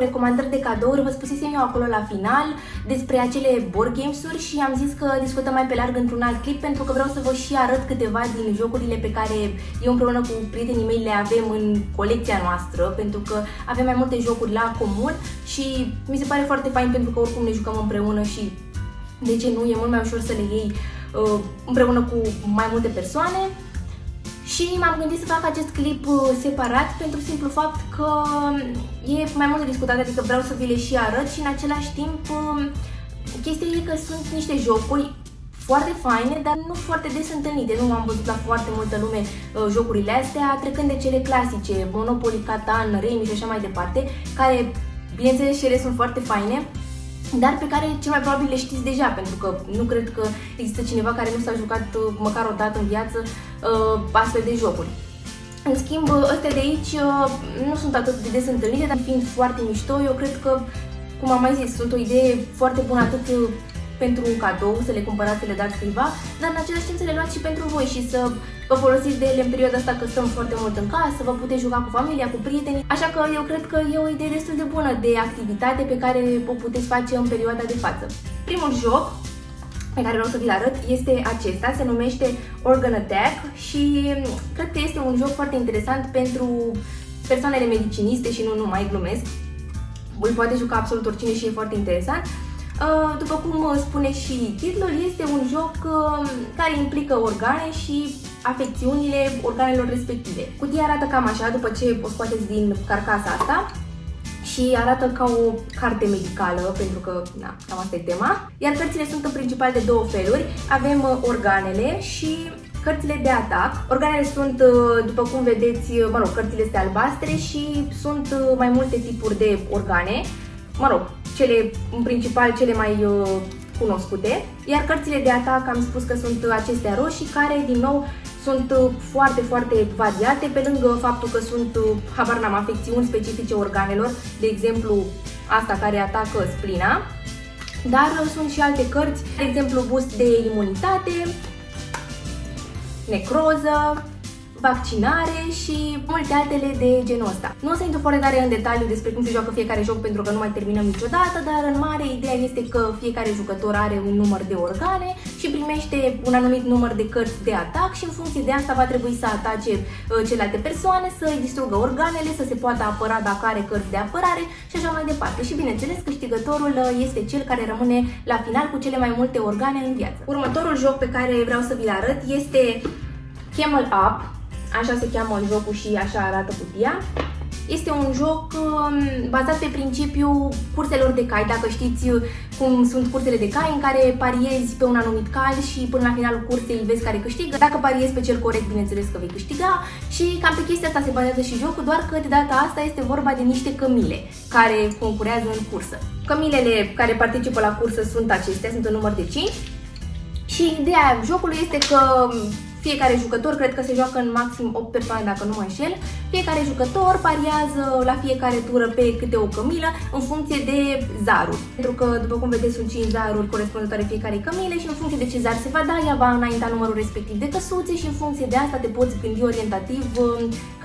recomandări de cadouri, vă spusesem eu acolo la final despre acele board games-uri și am zis că discutăm mai pe larg într-un alt clip pentru că vreau să vă și arăt câteva din jocurile pe care eu împreună cu prietenii mei le avem în colecția noastră, pentru că avem mai multe jocuri la comun și mi se pare foarte fain pentru că oricum ne jucăm împreună și de ce nu, e mult mai ușor să le iei împreună cu mai multe persoane. Și m-am gândit să fac acest clip separat pentru simplu fapt că e mai mult de discutat, adică vreau să vi le și arăt și în același timp chestia e că sunt niște jocuri foarte faine, dar nu foarte des întâlnite. Nu am văzut la foarte multă lume jocurile astea, trecând de cele clasice, Monopoly, Catan, Remi și așa mai departe, care, bineînțeles, și ele sunt foarte faine, dar pe care cel mai probabil le știți deja, pentru că nu cred că există cineva care nu s-a jucat măcar o dată în viață astfel de jocuri. În schimb, astea de aici nu sunt atât de des întâlnite, dar fiind foarte mișto, eu cred că, cum am mai zis, sunt o idee foarte bună atât pentru un cadou, să le cumpărați, să le dați cuiva, dar în același timp să le luați și pentru voi și să vă folosiți de ele în perioada asta că stăm foarte mult în casă, vă puteți juca cu familia, cu prietenii, așa că eu cred că e o idee destul de bună de activitate pe care o puteți face în perioada de față. Primul joc pe care vreau să vi-l arăt este acesta, se numește Organ Attack și cred că este un joc foarte interesant pentru persoanele mediciniste și nu numai, glumesc. Îl poate juca absolut oricine și e foarte interesant. După cum spune și titlul, este un joc care implică organe și afecțiunile organelor respective. Cutia arată cam așa după ce o scoateți din carcasa asta și arată ca o carte medicală, pentru că, na, cam asta e tema. Iar cărțile sunt în principal de două feluri. Avem organele și cărțile de atac. Organele sunt, după cum vedeți, mă rog, cărțile este albastre și sunt mai multe tipuri de organe. Mă rog, cele, în principal, cele mai cunoscute. Iar cărțile de atac, am spus că sunt acestea roșii, care, din nou, sunt foarte, foarte variate, pe lângă faptul că sunt, habar n-am, afecțiuni specifice organelor, de exemplu, asta care atacă splina, dar sunt și alte cărți, de exemplu, boost de imunitate, necroză, vaccinare și multe altele de genul ăsta. Nu o să intru foarte tare în detaliu despre cum se joacă fiecare joc pentru că nu mai terminăm niciodată, dar în mare ideea este că fiecare jucător are un număr de organe și primește un anumit număr de cărți de atac și în funcție de asta va trebui să atace celelalte persoane, să îi distrugă organele, să se poată apăra dacă are cărți de apărare și așa mai departe. Și bineînțeles, câștigătorul este cel care rămâne la final cu cele mai multe organe în viață. Următorul joc pe care vreau să vi-l arăt este Camel Up. Așa se cheamă jocul și așa arată cutia. Este un joc bazat pe principiul curselor de cai, dacă știți cum sunt cursele de cai, în care pariezi pe un anumit cal și până la finalul cursei vezi care câștigă. Dacă pariezi pe cel corect, bineînțeles că vei câștiga și cam pe chestia asta se bazează și jocul, doar că de data asta este vorba de niște cămile care concurează în cursă. Cămilele care participă la cursă sunt acestea, sunt în număr de 5 și ideea jocului este că fiecare jucător, cred că se joacă în maxim 8 persoane dacă nu mă înșel, fiecare jucător pariază la fiecare tură pe câte o cămilă în funcție de zaruri. Pentru că, după cum vedeți, sunt 5 zaruri corespunzătoare fiecare cămile și în funcție de ce zar se va da, ea va înainta numărul respectiv de căsuțe și în funcție de asta te poți gândi orientativ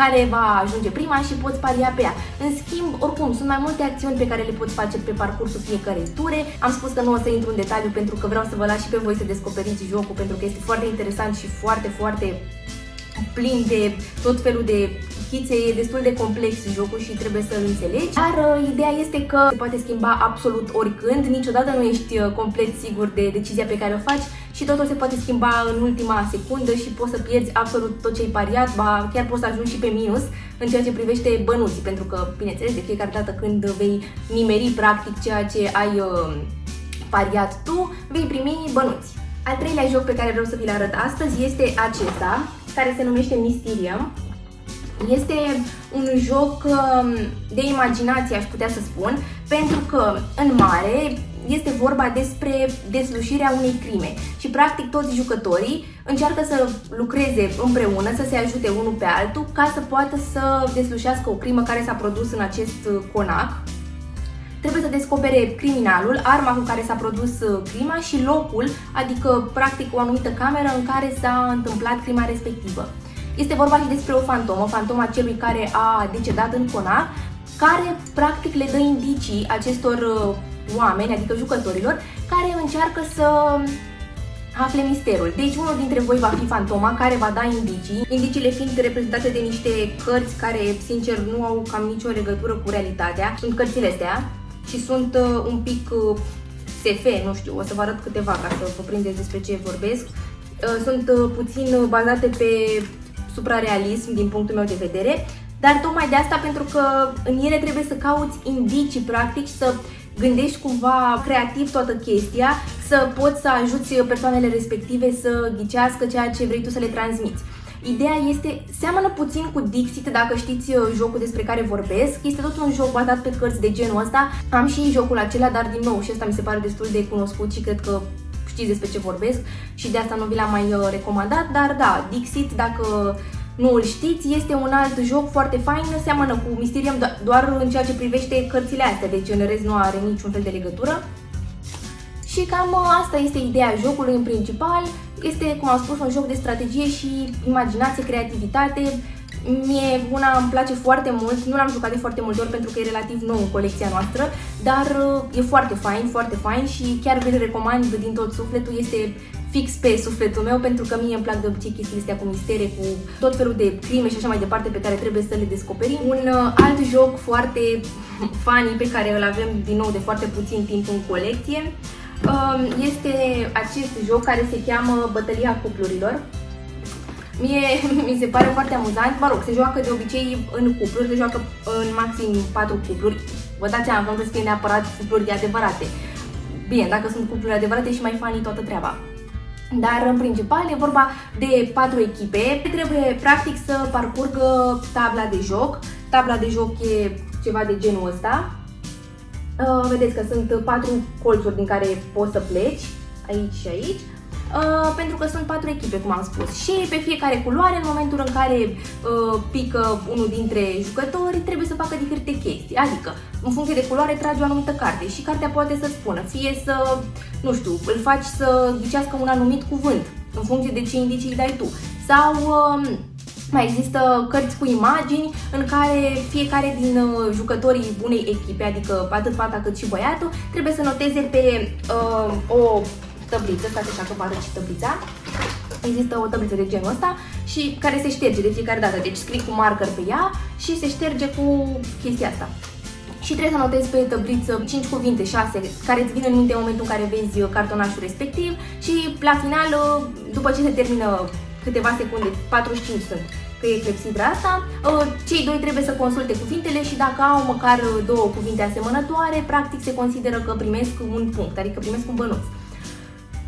care va ajunge prima și poți paria pe ea. În schimb, oricum, sunt mai multe acțiuni pe care le poți face pe parcursul fiecarei ture. Am spus că nu o să intru în detaliu pentru că vreau să vă las și pe voi să descoperiți jocul, pentru că este foarte interesant și foarte plin de tot felul de chițe, e destul de complex jocul și trebuie să-l înțelegi. Dar ideea este că se poate schimba absolut oricând, niciodată nu ești complet sigur de decizia pe care o faci și totul se poate schimba în ultima secundă și poți să pierzi absolut tot ce ai pariat, ba chiar poți să ajungi și pe minus în ceea ce privește bănuții, pentru că, bineînțeles, de fiecare dată când vei nimeri practic ceea ce ai pariat tu, vei primi bănuți. Al treilea joc pe care vreau să vi-l arăt astăzi este acesta, care se numește Mysterium. Este un joc de imaginație, aș putea să spun, pentru că, în mare, este vorba despre deslușirea unei crime și, practic, toți jucătorii încearcă să lucreze împreună, să se ajute unul pe altul, ca să poată să deslușească o crimă care s-a produs în acest conac. Trebuie să descopere criminalul, arma cu care s-a produs crima și locul, adică practic o anumită cameră în care s-a întâmplat crima respectivă. Este vorba și despre o fantomă, fantoma celui care a decedat în conac, care practic le dă indicii acestor oameni, adică jucătorilor, care încearcă să afle misterul. Deci unul dintre voi va fi fantoma care va da indicii, indiciile fiind reprezentate de niște cărți care, sincer, nu au cam nicio legătură cu realitatea. Sunt cărțile astea și sunt un pic SF, nu știu, o să vă arăt câteva ca să vă prindeți despre ce vorbesc. Sunt puțin bazate pe suprarealism din punctul meu de vedere, dar tocmai de asta, pentru că în ele trebuie să cauți indicii practic, să gândești cumva creativ toată chestia, să poți să ajuți persoanele respective să ghicească ceea ce vrei tu să le transmiți. Ideea este, seamănă puțin cu Dixit, dacă știți jocul despre care vorbesc. Este tot un joc bazat pe cărți de genul ăsta. Am și jocul acela, dar din nou și ăsta mi se pare destul de cunoscut și cred că știți despre ce vorbesc și de asta nu vi l-am mai recomandat. Dar da, Dixit, dacă nu îl știți, este un alt joc foarte fain, seamănă cu Mysterium doar în ceea ce privește cărțile astea, deci în rest nu are niciun fel de legătură. Și cam asta este ideea jocului în principal. Este, cum am spus, un joc de strategie și imaginație, creativitate. Mie una îmi place foarte mult, nu l-am jucat de foarte multe ori pentru că e relativ nou în colecția noastră, dar e foarte fain și chiar vi-l recomand din tot sufletul. Este fix pe sufletul meu pentru că mie îmi plac de obicei chestiile astea cu mistere, cu tot felul de crime și așa mai departe pe care trebuie să le descoperim. Un alt joc foarte funny pe care îl avem din nou de foarte puțin timp în colecție este acest joc care se cheamă Bătălia cuplurilor. Mie mi se pare foarte amuzant, mă rog, se joacă de obicei în cupluri, se joacă în maxim 4 cupluri. Vă dați seama că nu trebuie să fie neapărat cupluri adevărate. Bine, dacă sunt cupluri adevărate e și mai funny toată treaba. Dar în principal e vorba de 4 echipe. Trebuie practic să parcurgă tabla de joc. Tabla de joc e ceva de genul ăsta. Vedeți că sunt 4 colțuri din care poți să pleci, aici și aici. Pentru că sunt 4 echipe, cum am spus, și pe fiecare culoare, în momentul în care pică unul dintre jucători, trebuie să facă diferite chestii. Adică, în funcție de culoare, tragi o anumită carte și cartea poate să spună, fie să, nu știu, îl faci să ghicească un anumit cuvânt, în funcție de ce indicii îi dai tu. Sau mai există cărți cu imagini în care fiecare din jucătorii unei echipe, adică atât fata cât și băiatul, trebuie să noteze pe o tabliță, stați așa că vă arăt și tablița. Există o tabliță de genul ăsta și care se șterge de fiecare dată, deci scrii cu marker pe ea și se șterge cu chestia asta. Și trebuie să notezi pe tabliță 5 cuvinte, 6, care îți vin în minte în momentul în care vezi cartonașul respectiv și la final, după ce se termină câteva secunde, 45 sunt, că e clepsidra asta, cei doi trebuie să consulte cuvintele și dacă au măcar 2 cuvinte asemănătoare, practic se consideră că primesc un punct, adică primesc un bănuț.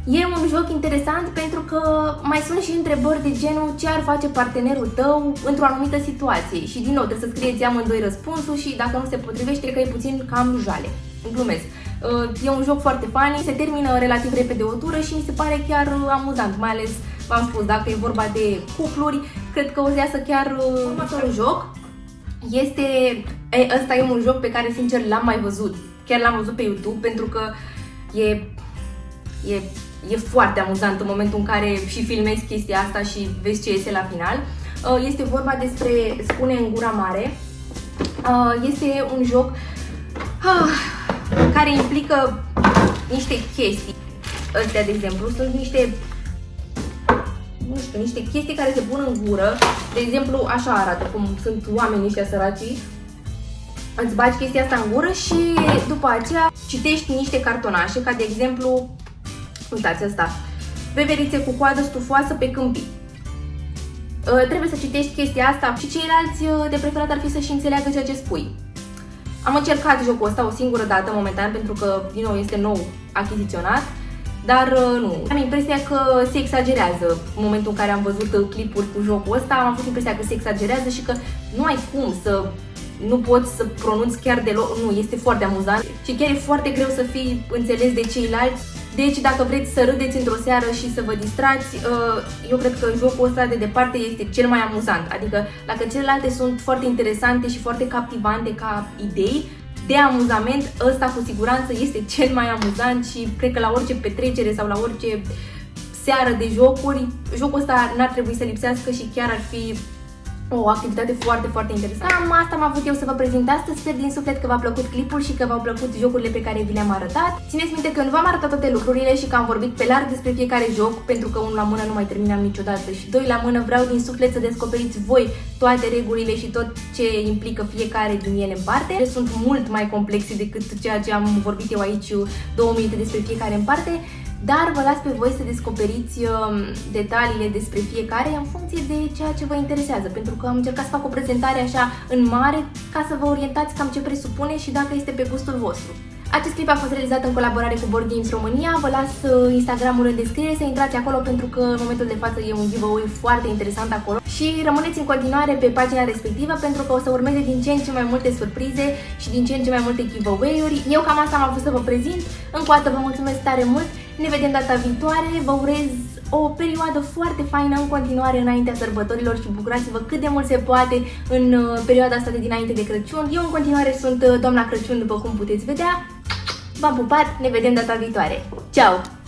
E un joc interesant pentru că mai sunt și întrebări de genul ce ar face partenerul tău într-o anumită situație și din nou trebuie să scrieți amândoi răspunsul și dacă nu se potrivește că e puțin cam jale. Glumesc. E un joc foarte funny, se termină relativ repede o tură și mi se pare chiar amuzant, mai ales, v-am spus, dacă e vorba de cupluri, cred că o să iasă chiar următorul joc. Ăsta e un joc pe care sincer l-am mai văzut, chiar l-am văzut pe YouTube pentru că e foarte amuzant în momentul în care și filmezi chestia asta și vezi ce iese la final. Este vorba despre Spune în gura mare. Este un joc care implică niște chestii. Astea, de exemplu, sunt niște, nu știu, niște chestii care se pun în gură. De exemplu, așa arată, cum sunt oamenii ăștia săracii. Îți bagi chestia asta în gură și după aceea citești niște cartonașe, ca de exemplu, uitați asta, veverițe cu coadă stufoasă pe câmpii. Trebuie să citești chestia asta și ceilalți de preferat ar fi să și înțeleagă ceea ce spui. Am încercat jocul ăsta o singură dată momentan pentru că, din nou, este nou achiziționat, dar nu. Am impresia că se exagerează în momentul în care am văzut clipuri cu jocul ăsta, am avut impresia că se exagerează și că nu ai cum să nu poți să pronunți chiar deloc, nu, este foarte amuzant și chiar e foarte greu să fii înțeles de ceilalți. Deci dacă vreți să râdeți într-o seară și să vă distrați, eu cred că jocul ăsta de departe este cel mai amuzant. Adică dacă celelalte sunt foarte interesante și foarte captivante ca idei de amuzament, ăsta cu siguranță este cel mai amuzant și cred că la orice petrecere sau la orice seară de jocuri, jocul ăsta n-ar trebui să lipsească și chiar ar fi O activitate foarte, foarte interesantă. Cam asta am avut eu să vă prezint astăzi. Sper din suflet că v-a plăcut clipul și că v-au plăcut jocurile pe care vi le-am arătat. Țineți minte că nu v-am arătat toate lucrurile și că am vorbit pe larg despre fiecare joc, pentru că unul la mână nu mai terminam niciodată și doi la mână vreau din suflet să descoperiți voi toate regulile și tot ce implică fiecare din ele în parte. Sunt mult mai complexe decât ceea ce am vorbit eu aici 2 minute despre fiecare în parte. Dar vă las pe voi să descoperiți detaliile despre fiecare în funcție de ceea ce vă interesează, pentru că am încercat să fac o prezentare așa în mare ca să vă orientați cam ce presupune și dacă este pe gustul vostru. Acest clip a fost realizat în colaborare cu Board Games România. Vă las Instagramul în descriere să intrați acolo pentru că în momentul de față e un giveaway foarte interesant acolo. Și rămâneți în continuare pe pagina respectivă pentru că o să urmeze din ce în ce mai multe surprize și din ce în ce mai multe giveaway-uri. Eu cam asta am avut să vă prezint. Încă o dată vă mulțumesc tare mult. Ne vedem data viitoare. Vă urez o perioadă foarte faină în continuare înaintea sărbătorilor și bucurați-vă cât de mult se poate în perioada asta de dinainte de Crăciun. Eu în continuare sunt doamna Crăciun, după cum puteți vedea. V-am pupat, ne vedem data viitoare. Ciao!